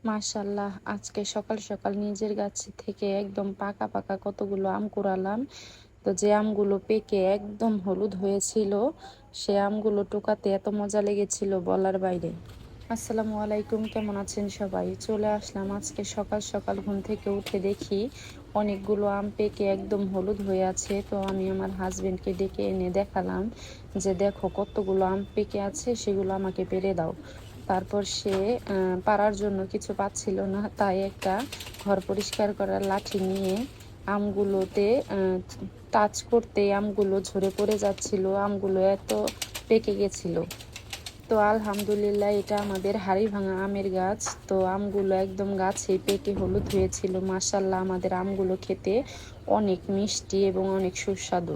মাশাল্লাহ, আজকে সকাল সকাল নিজের গাছ থেকে একদম পাকা পাকা কতগুলো আম কুড়ালাম। তো যে আমগুলো পেকে একদম হলুদ হয়েছিল, সে আমগুলো টোকাতে এত মজা লেগেছিল বলার বাইরে। আসসালামু আলাইকুম, কেমন আছেন সবাই? চলে আসলাম আজকে সকাল সকাল, ঘুম থেকে উঠে দেখি অনেকগুলো আম পেকে একদম হলুদ হয়ে আছে। তো আমি আমার হাজবেন্ডকে ডেকে এনে দেখালাম যে দেখো কতগুলো আম পেকে আছে, সেগুলো আমাকে পেড়ে দাও। তারপর সে পাড়ার জন্য কিছু পাচ্ছিল না, তাই একটা ঘর পরিষ্কার করার লাঠি নিয়ে আমগুলোতে টাচ করতে আমগুলো ঝরে পড়ে যাচ্ছিল। আমগুলো এত পেকে গেছিল। তো আলহামদুলিল্লাহ, এটা আমাদের হাড়ি ভাঙা আমের গাছ। তো আমগুলো একদম গাছে পেকে হলুদ হয়েছিল। মাশাল্লাহ, আমাদের আমগুলো খেতে অনেক মিষ্টি এবং অনেক সুস্বাদু।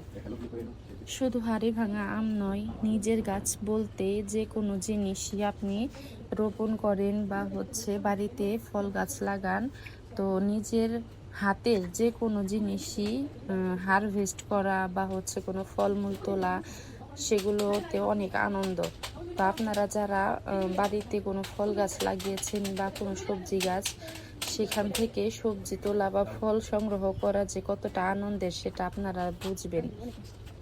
শুধু হাড়ি ভাঙা আম নয়, নিজের গাছ বলতে যে কোনো জিনিসই আপনি রোপণ করেন বা বাড়িতে ফল গাছ লাগান, তো নিজের হাতের যে কোনো জিনিসই হারভেস্ট করা বা কোনো ফলমূল তোলা, সেগুলোতে অনেক আনন্দ। তো আপনারা যারা বাড়িতে কোনো ফল গাছ লাগিয়েছেন বা কোনো সবজি গাছ, সেখান থেকে সবজি তোলা বা ফল সংগ্রহ করা যে কতটা আনন্দের, সেটা আপনারা বুঝবেন।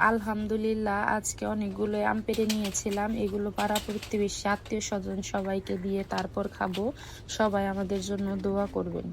আলহামদুলিল্লাহ, আজকে অনেকগুলো আম পেড়ে নিয়েছিলাম। এগুলো পাড়া প্রতিবেশী, আত্মীয় স্বজন সবাইকে দিয়ে তারপর খাবো। সবাই আমাদের জন্য দোয়া করবেন।